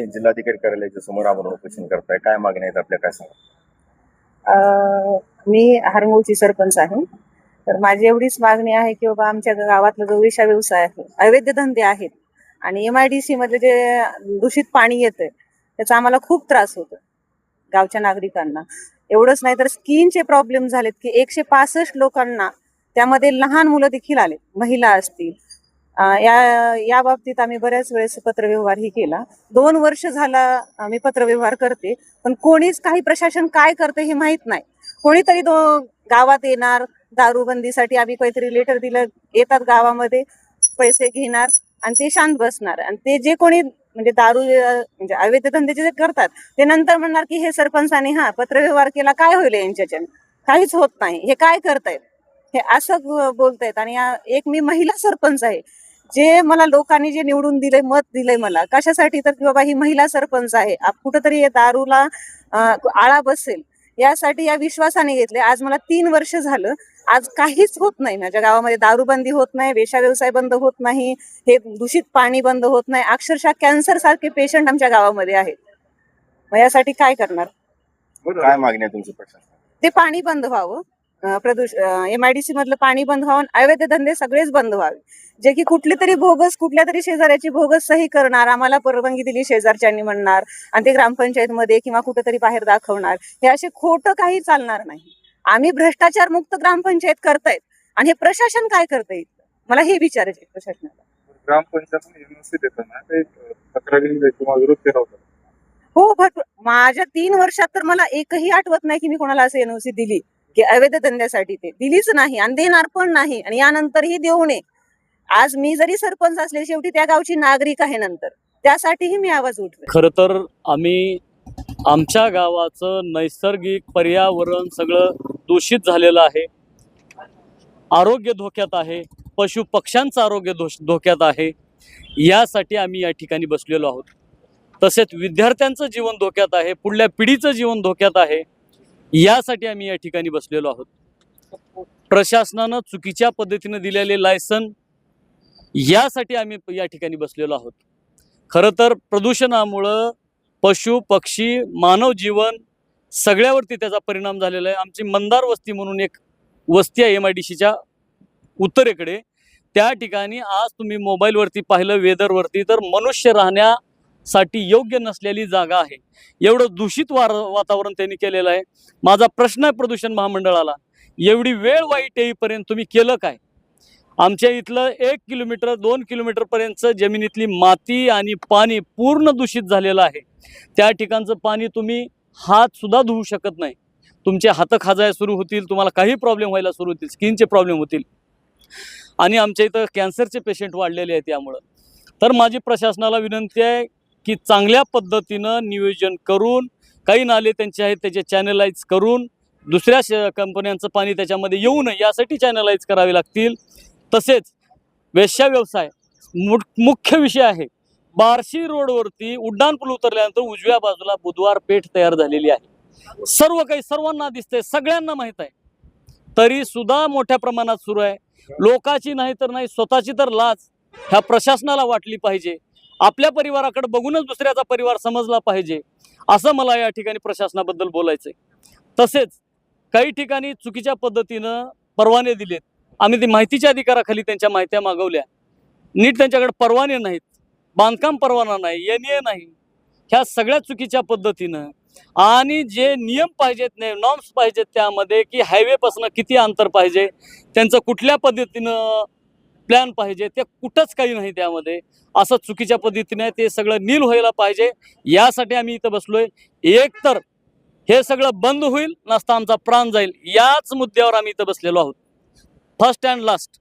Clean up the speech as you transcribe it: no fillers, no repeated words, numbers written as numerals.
तुम्ही जिल्हाधिकारी कार्यालयाच्या समोर आमरण उपोषण करताय, काय मागण्या आहेत आपल्या, काय सांगा? मी हरमूळची सरपंच आहे. तर माझी एवढीच मागणी आहे की बाबा आमच्या गावातला जो वेश्या व्यवसाय आहे, अवैध धंदे आहेत आणि MIDC मध्ये जे दूषित पाणी येतंय त्याचा आम्हाला खूप त्रास होतो गावच्या नागरिकांना. एवढंच नाही तर स्किनचे प्रॉब्लेम झालेत की 165 लोकांना, त्यामध्ये लहान मुलं देखील आले, महिला असतील. या बाबतीत आम्ही बऱ्याच वेळेस पत्रव्यवहारही केला. 2 वर्ष झाला मी पत्रव्यवहार करते, पण कोणीच काही प्रशासन काय करते हे माहित नाही. कोणीतरी गावात येणार, दारूबंदीसाठी आम्ही काहीतरी लेटर दिलं, येतात गावामध्ये, पैसे घेणार आणि ते शांत बसणार. आणि ते जे कोणी म्हणजे दारू म्हणजे अवैध धंदे जे करतात ते नंतर म्हणणार की हे सरपंचाने पत्रव्यवहार केला, काय होईल यांच्याच्याने, काहीच होत नाही, हे काय करतायत, हे असं बोलतायत. आणि एक मी महिला सरपंच आहे, जे मला लोकांनी जे निवडून दिले, मत दिलंय मला कशासाठी, तर की बाबा ही महिला सरपंच आहे, कुठंतरी दारूला आळा बसेल यासाठी, या विश्वासाने घेतले. आज मला 3 वर्ष झालं, आज काहीच होत नाही. माझ्या गावामध्ये दारूबंदी होत नाही, वेश्या व्यवसाय बंद होत नाही, हे दूषित पाणी बंद होत नाही. अक्षरशः कॅन्सर सारखे पेशंट आमच्या गावामध्ये आहेत. मग यासाठी काय करणार? काय मागण्या आहे तुमची प्रशासन? ते पाणी बंद व्हावं, MIDC मधलं पाणी बंद व्हावं, अवैध धंदे सगळेच बंद व्हावे. जे की कुठली तरी बोगस, कुठल्या तरी शेजाऱ्याची बोगस सही करणार, आम्हाला परवानगी दिली शेजारच्यांनी म्हणणार, आणि ते ग्रामपंचायत मध्ये किंवा कुठेतरी बाहेर दाखवणार. हे असे खोटं काही चालणार नाही. आम्ही भ्रष्टाचार मुक्त ग्रामपंचायत करतायत आणि हे प्रशासन काय करतंय, मला हे विचारायचे प्रशासनाला. ग्रामपंचायत NOC देताना ते तक्रारी किंवा विरोध केला होता. हो, भरपूर. माझ्या 3 वर्षात तर मला एकही आठवत नाही की मी कोणाला असं NOC दिली की अवैध धंद्यासाठी. ते दिलीच नाही आणि देणार पण नाही, आणि यानंतरही देऊ नये. आज मी जरी सरपंच असले, शेवटी त्या गावची नागरिक आहे, नंतर त्यासाठीही मी आवाज उठवे. खरं तर आम्ही आमच्या गावाचं नैसर्गिक पर्यावरण सगळं दूषित झालेलं आहे, आरोग्य धोक्यात आहे, पशु पक्ष्यांचं आरोग्य धोक्यात आहे. यासाठी आम्ही या ठिकाणी बसलेलो आहोत. तसेच विद्यार्थ्यांचं जीवन धोक्यात आहे, पुढल्या पिढीचं जीवन धोक्यात आहे. यासाठी आम्ही या ठिकाणी बसलेलो आहोत. प्रशासनानं चुकीच्या पद्धतीने दिलेले लायसन, यासाठी आम्ही या ठिकाणी बसलेलो आहोत. खरं तर प्रदूषणामुळं पशु पक्षी मानव जीवन सगळ्यावरती त्याचा परिणाम झालेला आहे. आमची मंदार वस्ती म्हणून एक वस्ती आहे MIDCच्या उत्तरेकडे. त्या ठिकाणी आज तुम्ही मोबाईलवरती पाहिलं, वेदरवरती, तर मनुष्य राहण्यासाठी योग्य नसलेली जागा आहे. एवढं दूषित वातावरण त्यांनी केलेलं आहे. माझा प्रश्न आहे प्रदूषण महामंडळाला, एवढी वेळ वाईट येईपर्यंत तुम्ही केलं काय? आमच्या इथलं 1 किलोमीटर 2 किलोमीटर पर्यंतचं जमिनीतली माती आणि पाणी पूर्ण दूषित झालेलं आहे. त्या ठिकाणचं पाणी तुम्ही हात सुद्धा धुवू शकत नाही. तुमचे हात खाजायला सुरू होतील, तुम्हाला काही प्रॉब्लेम व्हायला सुरू होतील, स्किनचे प्रॉब्लेम होतील. आणि आमच्या इथं कॅन्सरचे पेशंट वाढलेले आहेत. त्यामुळं तर माझी प्रशासनाला विनंती आहे की चांगल्या पद्धतीनं नियोजन करून, काही नाले त्यांचे आहेत त्याचे चॅनलाइज करून, दुसऱ्या कंपन्यांचं पाणी त्याच्यामध्ये येऊ नये यासाठी चॅनलाइज करावे लागतील. तसेच वेश्या व्यवसाय मुख्य विषय आहे. बार्शी रोडवरती उड्डाणपूल उतरल्यानंतर उजव्या बाजूला बुधवार पेठ तयार झालेली आहे. सर्व काही सर्वांना दिसतंय, सगळ्यांना माहीत आहे, तरी सुद्धा मोठ्या प्रमाणात सुरू आहे. लोकाची नाही तर नाही, स्वतःची तर लाज ह्या प्रशासनाला वाटली पाहिजे. आपल्या परिवाराकडे बघूनच दुसऱ्याचा परिवार समजला पाहिजे, असं मला या ठिकाणी प्रशासनाबद्दल बोलायचंय. तसेच काही ठिकाणी चुकीच्या पद्धतीनं परवाने दिलेत. आम्ही ती माहितीच्या अधिकाराखाली त्यांच्या माहित्या मागवल्या, नीट त्यांच्याकडे परवाने नाहीत, बांधकाम परवाना नाही, NA नाही. ह्या सगळ्या चुकीच्या पद्धतीनं, आणि जे नियम पाहिजेत, नॉर्म्स पाहिजेत त्यामध्ये, की हायवेपासून किती अंतर पाहिजे, त्यांचं कुठल्या पद्धतीनं प्लॅन पाहिजे, ते कुठंच काही नाही त्यामध्ये. असं चुकीच्या पद्धतीने ते सगळं नील व्हायला पाहिजे. यासाठी आम्ही इथं बसलोय. एक तर हे सगळं बंद होईल, नसता आमचा प्राण जाईल, याच मुद्द्यावर आम्ही इथं बसलेलो आहोत. First and last